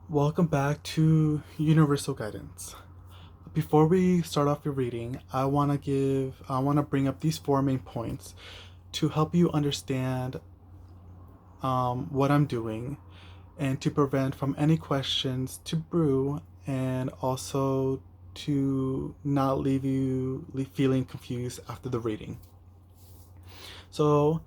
Welcome back to Universal Guidance. Before we start off your reading, I want to bring up these four main points to help you understand what I'm doing and to prevent from any questions to brew and also to not feeling confused after the reading. So,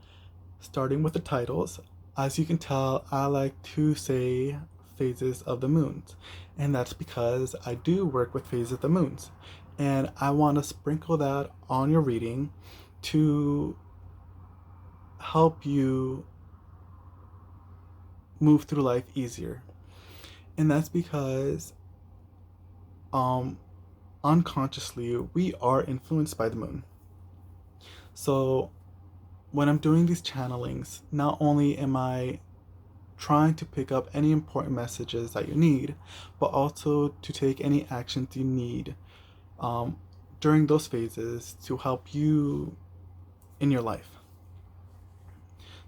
starting with the titles, as you can tell, I like to say phases of the moons, and that's because I do work with phases of the moons, and I want to sprinkle that on your reading to help you move through life easier. And that's because um unconsciously we are influenced by the moon. So when I'm doing these channelings, not only am I trying to pick up any important messages that you need, but also to take any actions you need um, during those phases to help you in your life.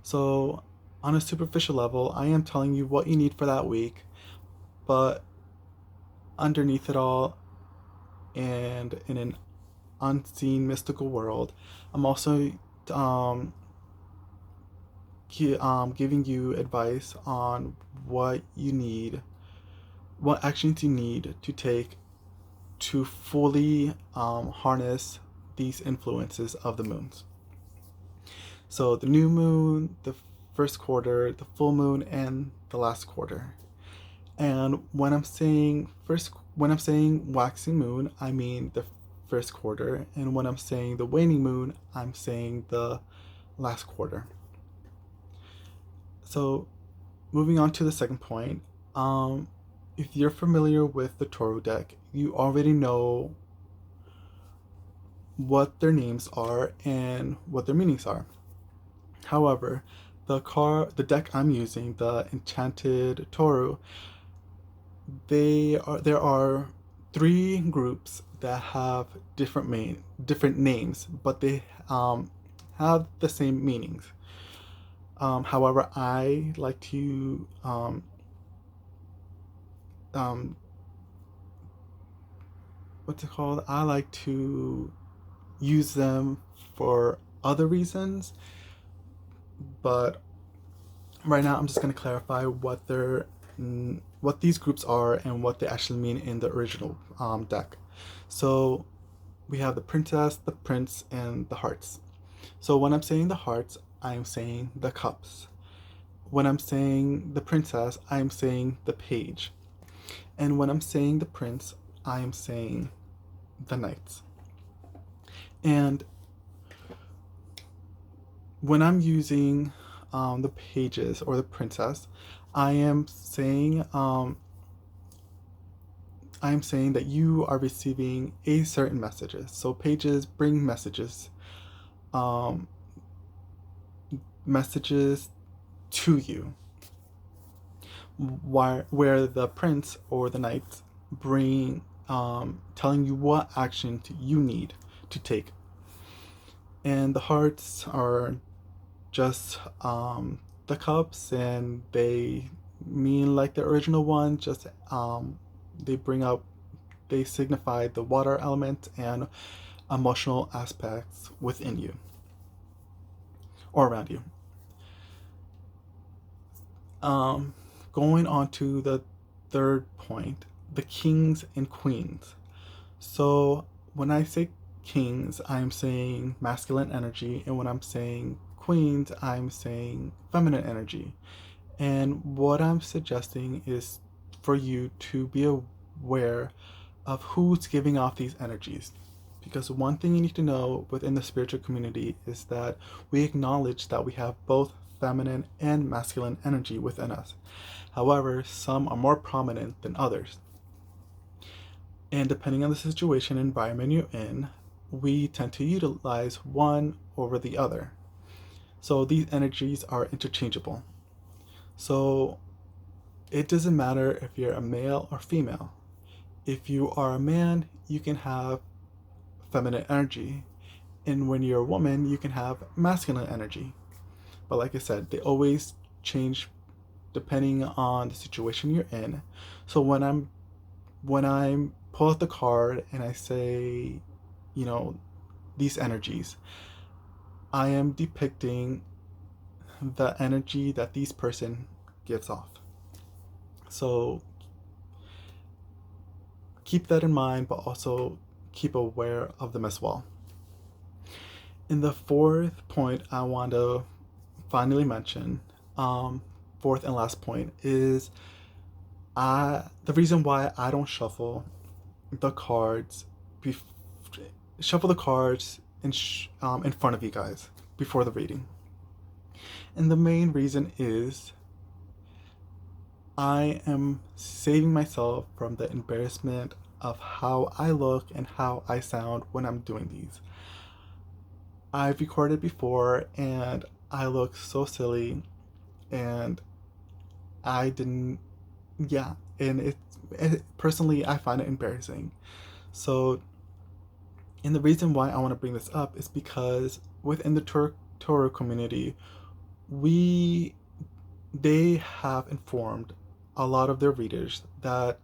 So, on a superficial level, I am telling you what you need for that week, but underneath it all, and in an unseen mystical world, I'm also um, giving you advice on what actions you need to take to fully harness these influences of the moons. So the new moon, the first quarter, the full moon, and the last quarter. And when I'm saying waxing moon, I mean the first quarter, and when I'm saying the waning moon, I'm saying the last quarter. So moving on to the second point, if you're familiar with the Toro deck, you already know what their names are and what their meanings are. However, the deck I'm using, the Enchanted Toru, there are three groups that have different names, but they have the same meanings. However, I like to um, what's it called? I like to use them for other reasons, but right now I'm just going to clarify what these groups are and what they actually mean in the original deck. So we have the princess, the prince, and the hearts. So when I'm saying the hearts, I'm saying the cups. When I'm saying the princess, I'm saying the page. And when I'm saying the prince, I'm saying the knights. And when I'm using the pages or the princess, I am saying I'm saying that you are receiving a certain messages. So pages bring um, messages to you, where the prince or the knights bring telling you what action you need to take. And the hearts are just the cups, and they mean like the original one. Just they bring up they signify the water element and emotional aspects within you or around you. Um, Going on to the third point, the kings and queens. So when I say kings, I'm saying masculine energy, and when I'm saying queens, I'm saying feminine energy. And what I'm suggesting is for you to be aware of who's giving off these energies. Because one thing you need to know within the spiritual community is that we acknowledge that we have both feminine and masculine energy within us. However, some are more prominent than others. And depending on the situation and environment you're in, we tend to utilize one over the other. So these energies are interchangeable. So it doesn't matter if you're a male or female. If you are a man, you can have feminine energy. And when you're a woman, you can have masculine energy. But like I said, they always change depending on the situation you're in. So when I pull out the card and I say, you know, these energies, I am depicting the energy that these person gives off. So keep that in mind, but also keep aware of them as well. In the fourth point, I want to finally mention, fourth and last point, is the reason why I don't the cards, bef- shuffle the cards in front of you guys before the reading. And the main reason is I am saving myself from the embarrassment of how I look and how I sound when I'm doing these. I've recorded before and I look so silly, and I didn't, yeah, and personally, I find it embarrassing. So, and the reason why I want to bring this up is because within the Toro community, we they have informed a lot of their readers that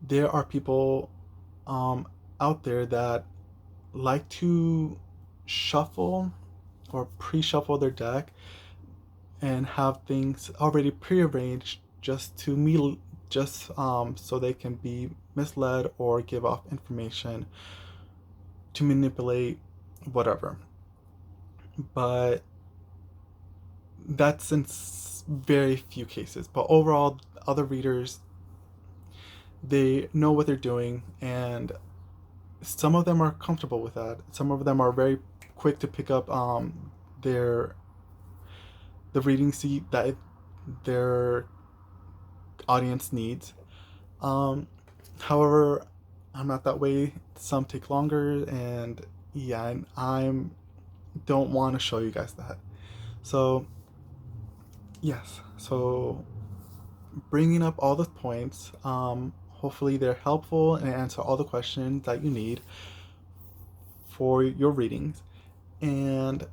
there are people um, out there that like to shuffle or pre-shuffle their deck and have things already prearranged just so they can be misled or give off information to manipulate whatever. But that's in very few cases. But overall, other readers, they know what they're doing, and some of them are comfortable with that. Some of them are very quick to pick up their the reading seat that their audience needs. Um, However, I'm not that way. Some take longer, and yeah, and I'm don't want to show you guys that. So yes, so bringing up all the points. Hopefully they're helpful and answer all the questions that you need for your readings, and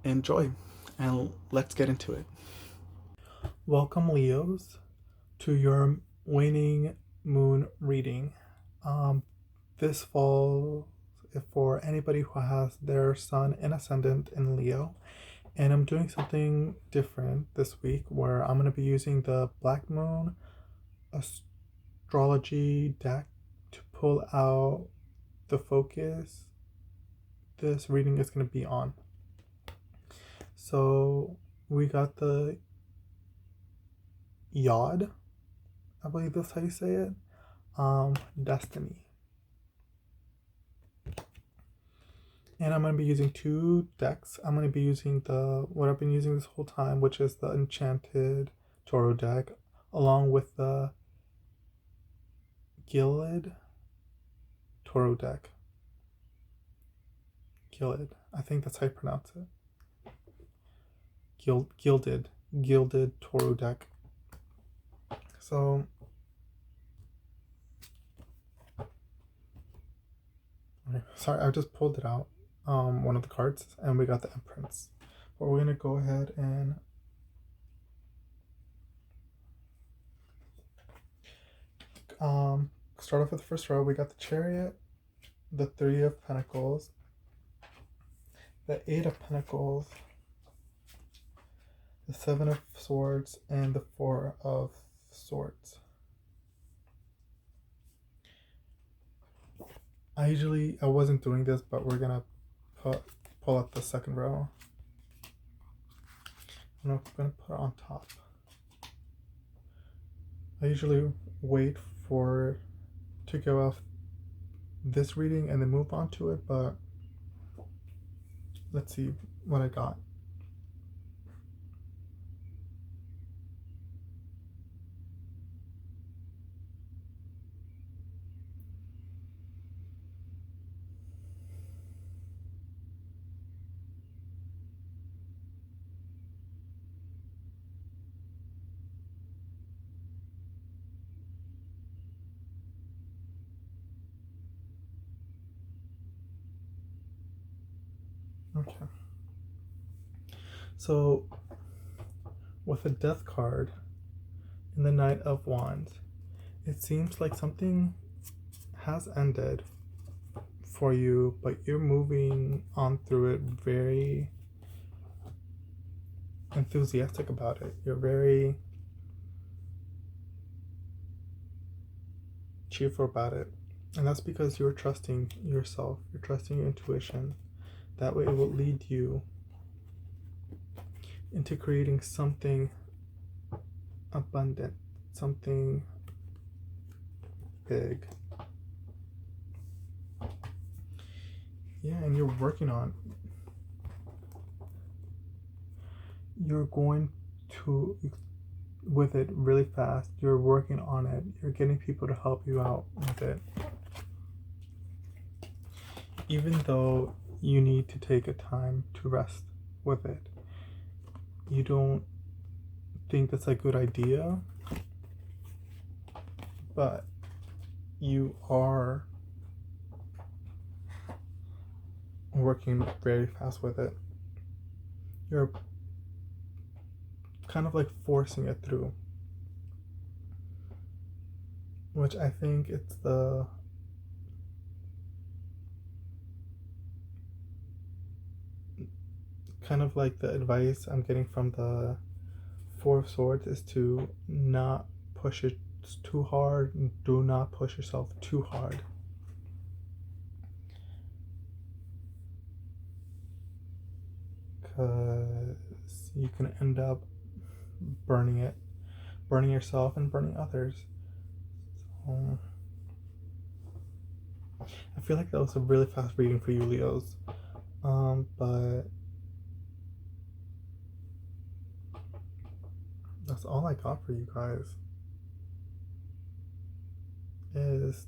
enjoy. And let's get into it. Welcome, Leos, to your waning moon reading. Um, this falls for anybody who has their sun and ascendant in Leo. And I'm doing something different this week where I'm going to be using the Black Moon astrology deck to pull out the focus this reading is going to be on. So we got the Yod, I believe that's how you say it, Destiny. And I'm going to be using two decks. I'm going to be using what I've been using this whole time, which is the Enchanted Toro deck, along with the Gilded Toro deck. Gilded. I think that's how you pronounce it. Gilded Toro deck. So okay, sorry, I just pulled it out. One of the cards, and we got the Empress. But we're gonna go ahead and start off with the first row. We got the Chariot, the Three of Pentacles, the Eight of Pentacles, the Seven of Swords, and the Four of Swords. I wasn't doing this, but we're gonna pull out the second row. I'm gonna put it on top. I usually wait to go off this reading and then move on to it, but let's see what I got. Okay. So, with a death card in the Knight of Wands, it seems like something has ended for you, but you're moving on through it very enthusiastic about it. You're very cheerful about it. And that's because you're trusting yourself, you're trusting your intuition. That way, it will lead you into creating something abundant, something big. Yeah, and you're working on. You're going to with it really fast. You're working on it. You're getting people to help you out with it. Even though you need to take a time to rest with it, you don't think that's a good idea, but you are working very fast with it. You're kind of like forcing it through, which I think it's the kind of like the advice I'm getting from the Four of Swords is to not push it too hard. Do not push yourself too hard. Because you can end up burning yourself and burning others. So, I feel like that was a really fast reading for you, Leos. But that's all I got for you guys. Is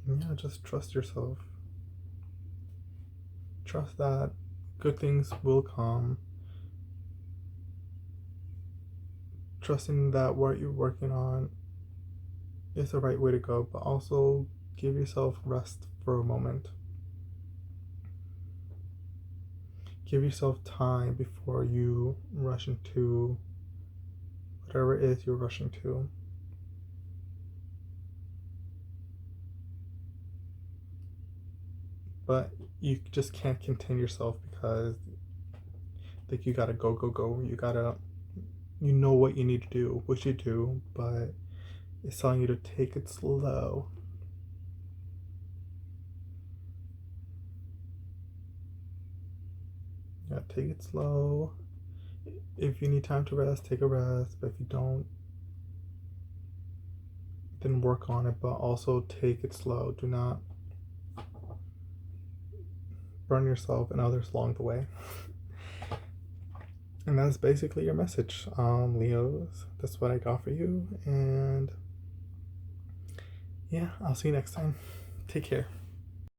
yeah, just trust yourself. Trust that good things will come. Trusting that what you're working on is the right way to go, but also give yourself rest for a moment. Give yourself time before you rush into whatever it is you're rushing to. But you just can't contain yourself because like you gotta go. You know what you need to do, which you do, but it's telling you to take it slow. Yeah, take it slow. If you need time to rest, take a rest. But if you don't, then work on it. But also take it slow. Do not burn yourself and others along the way. And that's basically your message, Leos. That's what I got for you. And yeah, I'll see you next time. Take care.